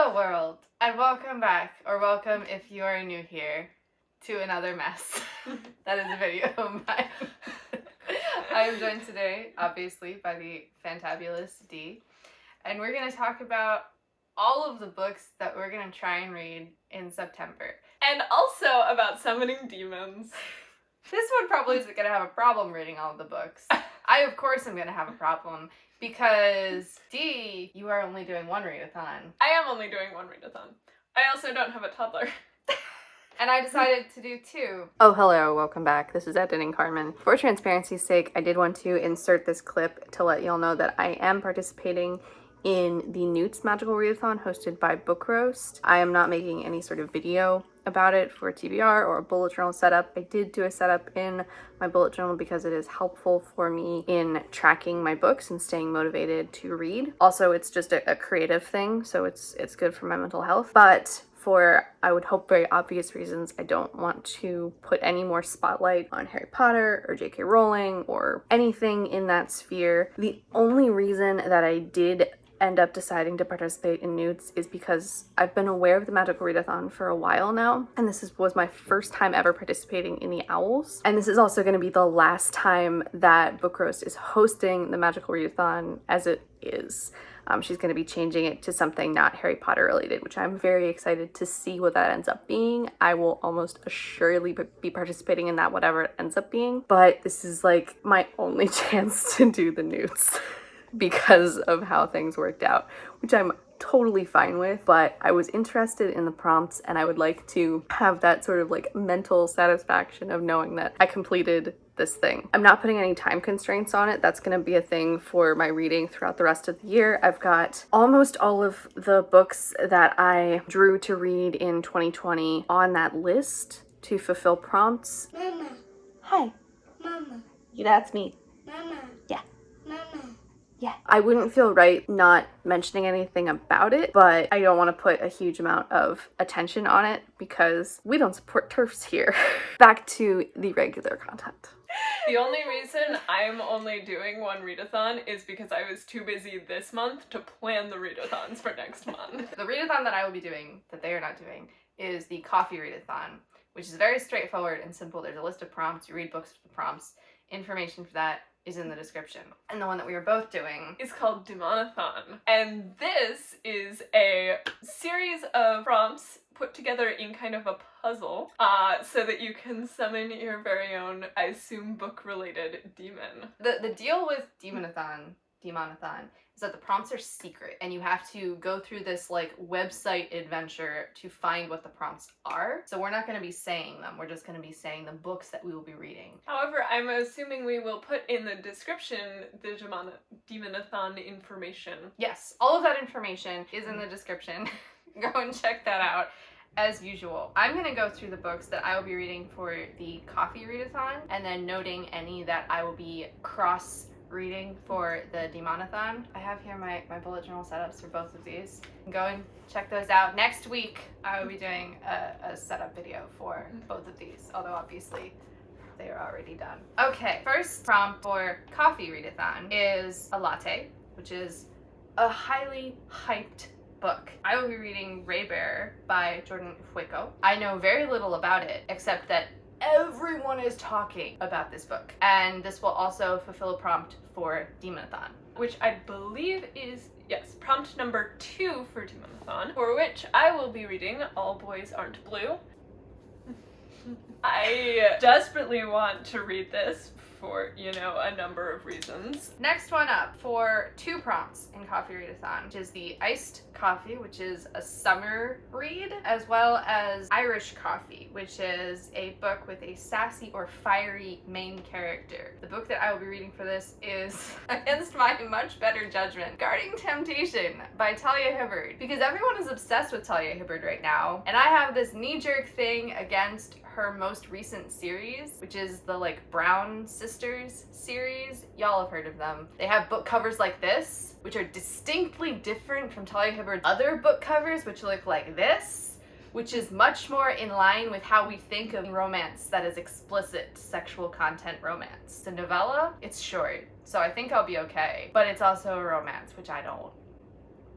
Hello world, and welcome back, or welcome if you are new here, to another mess. That is a video of mine. I am joined today, obviously, by the fantabulous D, and we're going to talk about all of the books that we're going to try and read in September. And also about summoning demons. This one probably isn't going to have a problem reading all of the books. I, of course, am going to have a problem. Because, D, you are only doing one readathon. I am only doing one readathon. I also don't have a toddler. And I decided to do two. Oh, hello, welcome back. This is editing Carmen. For transparency's sake, I did want to insert this clip to let y'all know that I am participating in the Newt's Magical Readathon hosted by Book Roast. I am not making any sort of video about it for TBR or a bullet journal setup. I did do a setup in my bullet journal because it is helpful for me in tracking my books and staying motivated to read. Also, it's just a creative thing, so it's good for my mental health. But for, I would hope, very obvious reasons, I don't want to put any more spotlight on Harry Potter or J.K. Rowling or anything in that sphere. The only reason that I did end up deciding to participate in Newts is because I've been aware of the Magical Readathon for a while now, and this was my first time ever participating in the Owls, and this is also going to be the last time that Book Roast is hosting the Magical Readathon as it is. She's going to be changing it to something not Harry Potter related, which I'm very excited to see what that ends up being. I will almost assuredly be participating in that, whatever it ends up being, but this is like my only chance to do the Newts. Because of how things worked out, which I'm totally fine with, but I was interested in the prompts and I would like to have that sort of like mental satisfaction of knowing that I completed this thing. I'm not putting any time constraints on it. That's going to be a thing for my reading throughout the rest of the year. I've got almost all of the books that I drew to read in 2020 on that list to fulfill prompts. Mama. Hi. Mama. That's me. Mama. Yeah. Mama. Yeah. I wouldn't feel right not mentioning anything about it, but I don't want to put a huge amount of attention on it because we don't support TERFs here. Back to the regular content. The only reason I'm only doing one readathon is because I was too busy this month to plan the readathons for next month. The readathon that I will be doing, that they are not doing, is the coffee readathon, which is very straightforward and simple. There's a list of prompts. You read books with the prompts. Information for that is in the description. And the one that we were both doing is called Demonathon. And this is a series of prompts put together in kind of a puzzle so that you can summon your very own, I assume, book-related demon. The deal with Demonathon is that the prompts are secret and you have to go through this like website adventure to find what the prompts are. So we're not going to be saying them, we're just going to be saying the books that we will be reading. However, I'm assuming we will put in the description the Demonathon information. Yes, all of that information is in the description. Go and check that out. As usual, I'm going to go through the books that I will be reading for the coffee readathon and then noting any that I will be reading for the Demonathon. I have here my bullet journal setups for both of these. Go and check those out. Next week, I will be doing a setup video for both of these, although obviously they are already done. Okay, first prompt for coffee readathon is a latte, which is a highly hyped book. I will be reading Raybearer by Jordan Fueko. I know very little about it, except that everyone is talking about this book. And this will also fulfill a prompt for Demonathon. Which I believe is, yes, prompt number 2 for Demonathon, for which I will be reading All Boys Aren't Blue. I desperately want to read this for, you know, a number of reasons. Next one up for 2 prompts in Coffee Readathon, which is the Iced Coffee, which is a summer read, as well as Irish Coffee, which is a book with a sassy or fiery main character. The book that I will be reading for this is, against my much better judgment, Guarding Temptation by Talia Hibbard, because everyone is obsessed with Talia Hibbard right now, and I have this knee-jerk thing against her most recent series, which is the like Brown Sisters series. Y'all have heard of them. They have book covers like this, which are distinctly different from Talia Hibbard's other book covers, which look like this, which is much more in line with how we think of romance that is explicit sexual content romance. The novella, it's short, so I think I'll be okay, but it's also a romance, which I don't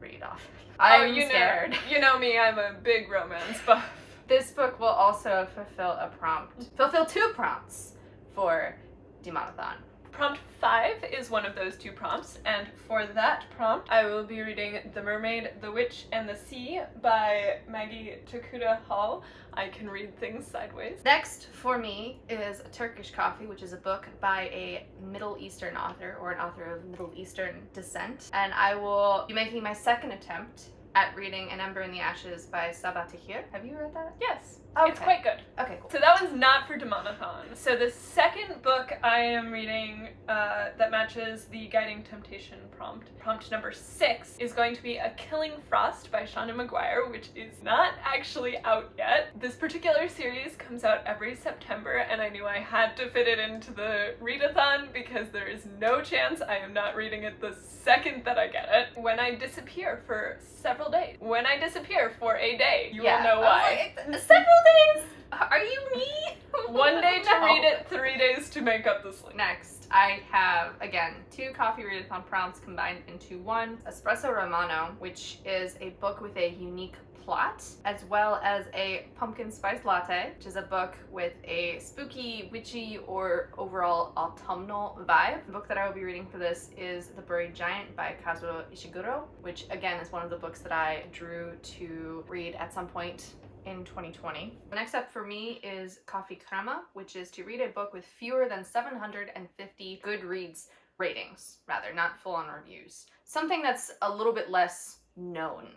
read off. I'm you scared. You know me, I'm a big romance buff. This book will also fulfill 2 prompts for Demonathon. Prompt 5 is one of those 2 prompts, and for that prompt, I will be reading The Mermaid, the Witch, and the Sea by Maggie Tokuda Hall. I can read things sideways. Next for me is Turkish Coffee, which is a book by a Middle Eastern author, or an author of Middle Eastern descent, and I will be making my second attempt at reading An Ember in the Ashes by Sabah Tahir. Have you read that? Yes. Okay. It's quite good. Okay, cool. So that one's not for Demonathon. So the second book I am reading that matches the Guiding Temptation prompt number 6, is going to be A Killing Frost by Shonda Maguire, which is not actually out yet. This particular series comes out every September, and I knew I had to fit it into the readathon because there is no chance I am not reading it the second that I get it. When I disappear for several days. When I disappear for a day, you will know why. Several days? Are you me? 1 day to No. read it, 3 days to make up the sleep. Next, I have, again, 2 coffee readathon prompts combined into one. Espresso Romano, which is a book with a unique plot, as well as a pumpkin spice latte, which is a book with a spooky, witchy, or overall autumnal vibe. The book that I will be reading for this is The Buried Giant by Kazuo Ishiguro, which again is one of the books that I drew to read at some point in 2020. Next up for me is Coffee Crema, which is to read a book with fewer than 750 Goodreads ratings, rather, not full-on reviews. Something that's a little bit less known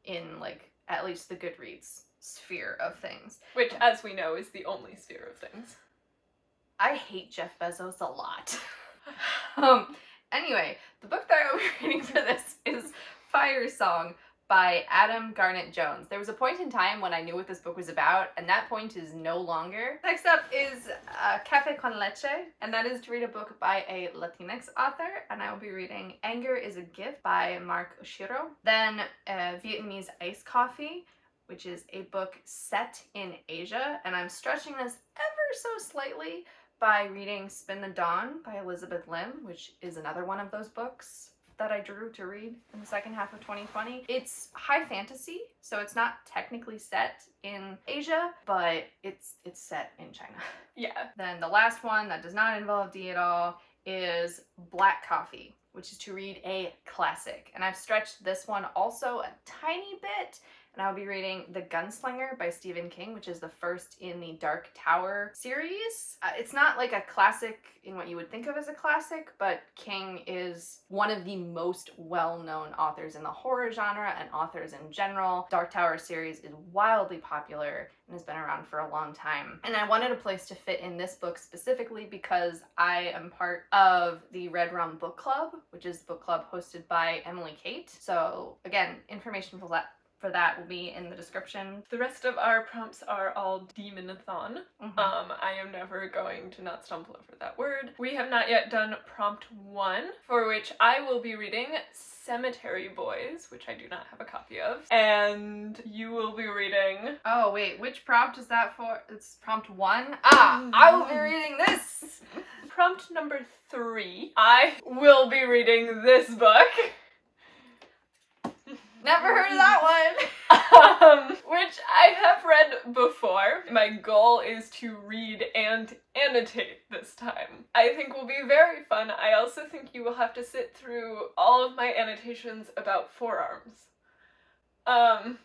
in, like, at least the Goodreads sphere of things. Which, as we know, is the only sphere of things. I hate Jeff Bezos a lot. Anyway, the book that I will be reading for this is Fire Song by Adam Garnett Jones. There was a point in time when I knew what this book was about, and that point is no longer. Next up is Café con Leche, and that is to read a book by a Latinx author, and I will be reading Anger is a Gift by Mark OSHIRO. Then Vietnamese Iced Coffee, which is a book set in Asia, and I'm stretching this ever so slightly by reading Spin the Dawn by Elizabeth Lim, which is another one of those books that I drew to read in the second half of 2020. It's high fantasy, so it's not technically set in Asia, but it's set in China. Yeah. Then the last one that does not involve D at all is Black Coffee, which is to read a classic. And I've stretched this one also a tiny bit, and I'll be reading The Gunslinger by Stephen King, which is the first in the Dark Tower series. It's not like a classic in what you would think of as a classic, but King is one of the most well-known authors in the horror genre and authors in general. Dark Tower series is wildly popular and has been around for a long time. And I wanted a place to fit in this book specifically because I am part of the Red Rum Book Club, which is the book club hosted by Emily Kate. So again, information for that will be in the description. The rest of our prompts are all Demonathon. I am never going to not stumble over that word. We have not yet done prompt 1, for which I will be reading Cemetery Boys, which I do not have a copy of, and you will be reading... Oh wait, which prompt is that for? It's prompt 1? I will be reading this! Prompt number 3, I will be reading this book. Never heard of that one! Which I have read before. My goal is to read and annotate this time. I think will be very fun. I also think you will have to sit through all of my annotations about forearms. I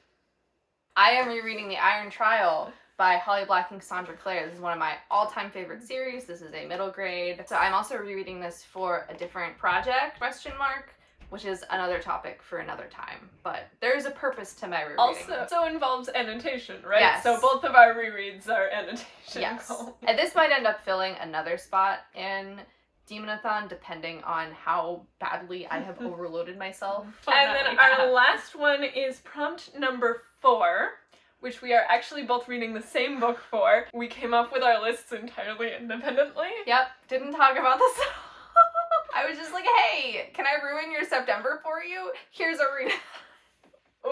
am rereading The Iron Trial by Holly Black and Cassandra Clare. This is one of my all-time favorite series. This is a middle grade. So I'm also rereading this for a different project, which is another topic for another time. But there is a purpose to my rereading. Also involves annotation, right? Yes. So both of our rereads are annotation. Yes. Goals. And this might end up filling another spot in Demonathon, depending on how badly I have overloaded myself. And then our last one is prompt number 4, which we are actually both reading the same book for. We came up with our lists entirely independently. Yep, didn't talk about this at all. I was just like, hey, can I ruin your September for you? Here's a read.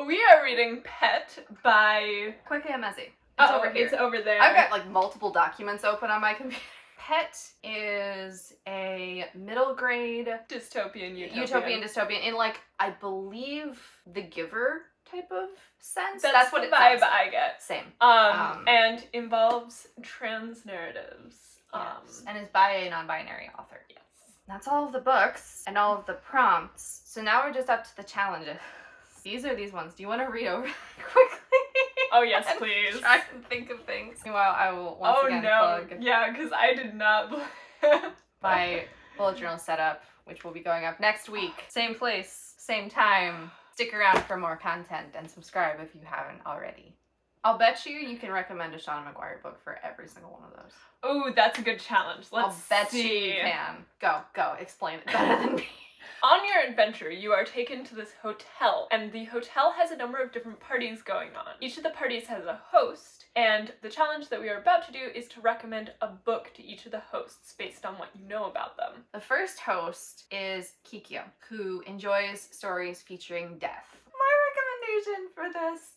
We are reading Pet by... Quick Amazzi. It's over there. I've got like multiple documents open on my computer. Pet is a middle grade Dystopian, utopian dystopian in, like, I believe, The Giver type of sense. That's what the it vibe sounds like. I get. Same. And involves trans narratives. Yes. And is by a non-binary author. Yes. That's all of the books and all of the prompts. So now we're just up to the challenges. These are these ones. Do you want to read over quickly? Oh yes, please. Try and think of things. Meanwhile, I will once again plug Yeah, because I did not. my bullet journal setup, which will be going up next week. Same place, same time. Stick around for more content and subscribe if you haven't already. I'll bet you can recommend a Sean McGuire book for every single one of those. Oh, that's a good challenge. Let's I'll bet see. you can. Go. Explain it better than me. On your adventure, you are taken to this hotel, and the hotel has a number of different parties going on. Each of the parties has a host, and the challenge that we are about to do is to recommend a book to each of the hosts based on what you know about them. The first host is Kikyo, who enjoys stories featuring death. My recommendation for this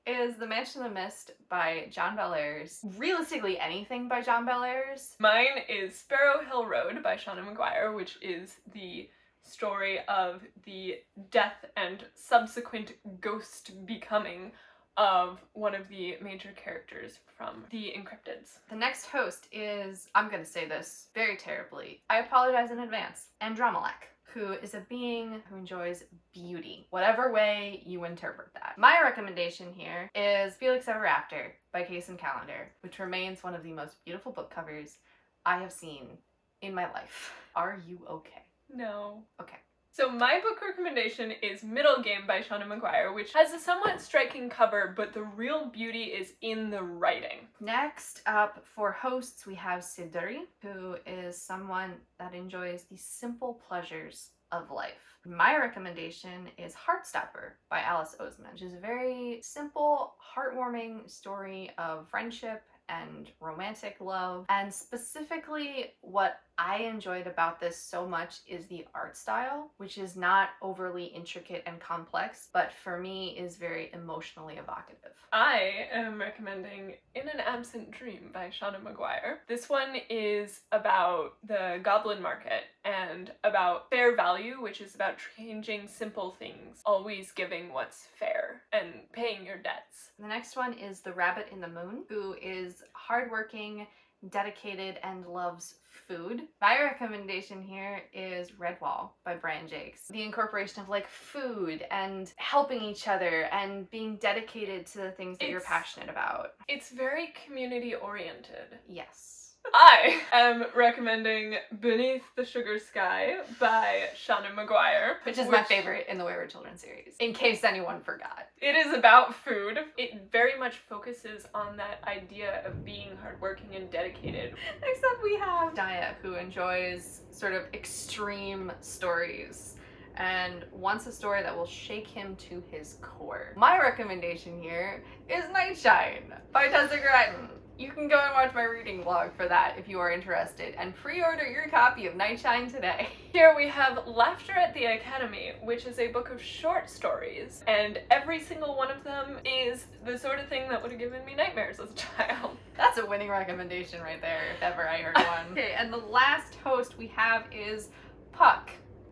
is The Mansion of the Mist by John Bellairs. Realistically, anything by John Bellairs. Mine is Sparrow Hill Road by Shauna McGuire, which is the story of the death and subsequent ghost becoming of one of the major characters from The Encryptids. The next host is, I'm gonna say this very terribly, I apologize in advance, Andromelech, who is a being who enjoys beauty, whatever way you interpret that. My recommendation here is Felix Ever After by Kaysen Callender, which remains one of the most beautiful book covers I have seen in my life. Are you okay? No. Okay. So my book recommendation is Middle Game by Shauna McGuire, which has a somewhat striking cover, but the real beauty is in the writing. Next up for hosts, we have Siduri, who is someone that enjoys the simple pleasures of life. My recommendation is Heartstopper by Alice Oseman, which is a very simple, heartwarming story of friendship and romantic love. And specifically, what I enjoyed about this so much is the art style, which is not overly intricate and complex, but for me is very emotionally evocative. I am recommending In an Absent Dream by Shauna McGuire. This one is about the goblin market and about fair value, which is about changing simple things, always giving what's fair and paying your debts. The next one is The Rabbit in the Moon, who is hardworking, dedicated, and loves food. My recommendation here is Redwall by Brian Jakes. The incorporation of, like, food and helping each other and being dedicated to the things that you're passionate about. It's very community oriented. Yes. I am recommending Beneath the Sugar Sky by Shauna McGuire. Which is my favorite in the Wayward Children series, in case anyone forgot. It is about food. It very much focuses on that idea of being hardworking and dedicated. Next up we have Daya, who enjoys sort of extreme stories and wants a story that will shake him to his core. My recommendation here is Nightshine by Tessa Grattan. You can go and watch my reading vlog for that if you are interested, and pre-order your copy of Nightshine today. Here we have Laughter at the Academy, which is a book of short stories, and every single one of them is the sort of thing that would have given me nightmares as a child. That's a winning recommendation right there, if ever I heard one. Okay, and the last host we have is Puck.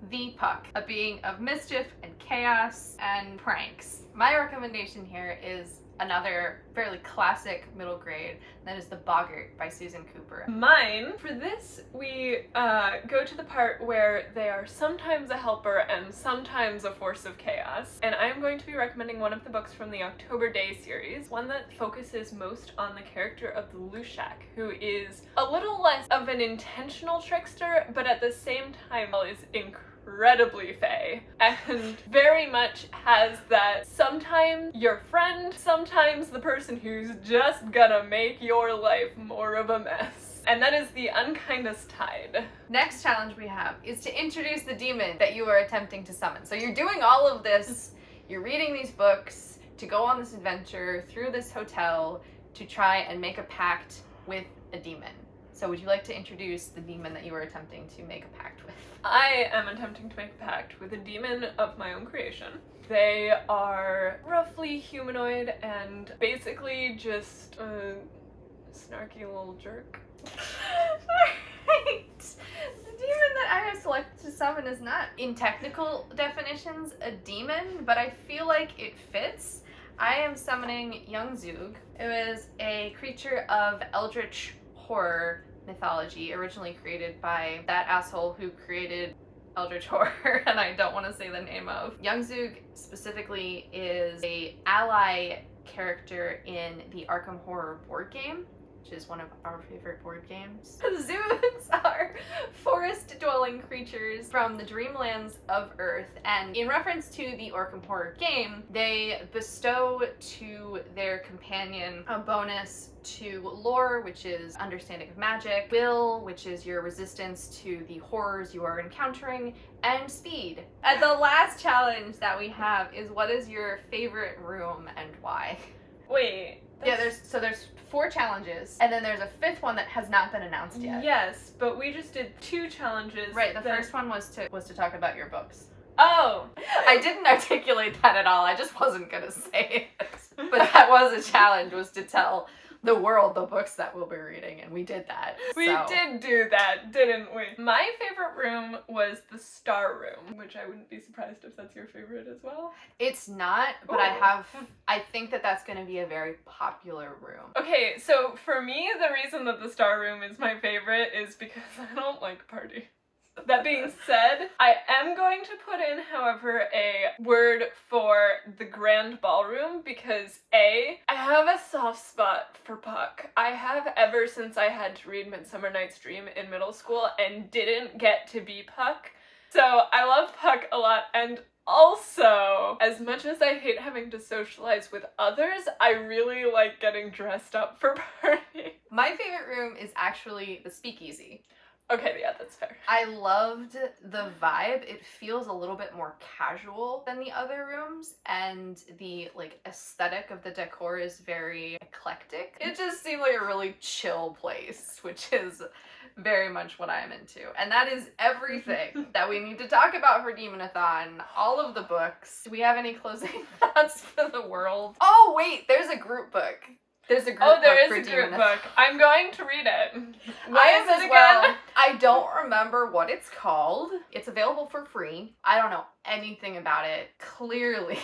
The Puck, a being of mischief and chaos and pranks. My recommendation here is another fairly classic middle grade, that is The Boggart by Susan Cooper. Mine, for this, we go to the part where they are sometimes a helper and sometimes a force of chaos, and I'm going to be recommending one of the books from the October Day series, one that focuses most on the character of the Lushak, who is a little less of an intentional trickster, but at the same time is incredibly fey, and very much has that sometimes your friend, sometimes the person who's just gonna make your life more of a mess. And that is The Unkindest Tide. Next challenge we have is to introduce the demon that you are attempting to summon. So you're doing all of this, you're reading these books to go on this adventure through this hotel to try and make a pact with a demon. So would you like to introduce the demon that you are attempting to make a pact with? I am attempting to make a pact with a demon of my own creation. They are roughly humanoid and basically just a snarky little jerk. I selected to summon is not, in technical definitions, a demon, but I feel like it fits. I am summoning Youngzug. It was a creature of eldritch horror mythology, originally created by that asshole who created eldritch horror, and I don't want to say the name of. Youngzug specifically is a ally character in the Arkham Horror board game, which is one of our favorite board games. Zoogs are forest-dwelling creatures from the dreamlands of Earth, and in reference to the Arkham Horror game, they bestow to their companion a bonus to lore, which is understanding of magic, will, which is your resistance to the horrors you are encountering, and speed. And the last challenge that we have is, what is your favorite room and why? Wait. Yeah, there's 4 challenges, and then there's a 5th one that has not been announced yet. Yes, but we just did 2 challenges. Right, the first one was to talk about your books. Oh! I didn't articulate that at all, I just wasn't gonna say it. But that was a challenge, was to tell the world the books that we'll be reading, and we did that. We did do that, didn't we? My favorite room was the Star Room, which I wouldn't be surprised if that's your favorite as well. It's not, but I think that that's going to be a very popular room. Okay, so for me, the reason that the Star Room is my favorite is because I don't like parties. That being said, I am going to put in, however, a word for the Grand Ballroom because I have a soft spot for Puck. I have ever since I had to read Midsummer Night's Dream in middle school and didn't get to be Puck. So I love Puck a lot, and also, as much as I hate having to socialize with others, I really like getting dressed up for parties. My favorite room is actually the Speakeasy. Okay, yeah, that's fair. I loved the vibe. It feels a little bit more casual than the other rooms, and the aesthetic of the decor is very eclectic. It just seemed like a really chill place, which is very much what I'm into. And that is everything that we need to talk about for Demonathon. All of the books. Do we have any closing thoughts for the world? Oh wait, there's a group book. There's a group book. Oh, there is a group book. I'm going to read it. I am as well. I don't remember what it's called. It's available for free. I don't know anything about it. Clearly.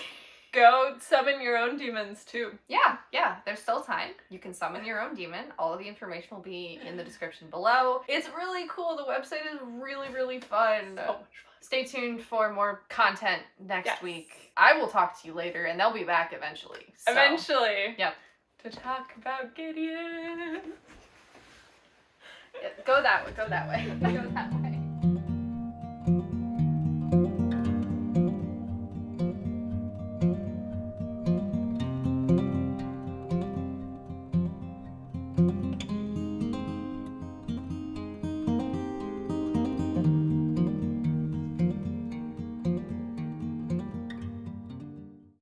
Go summon your own demons too. Yeah, there's still time. You can summon your own demon. All of the information will be in the description below. It's really cool. The website is really, really fun. So much fun. Stay tuned for more content next week. I will talk to you later, and they'll be back eventually. So. Eventually. Yep. To talk about Gideon. Go that way. Go that way.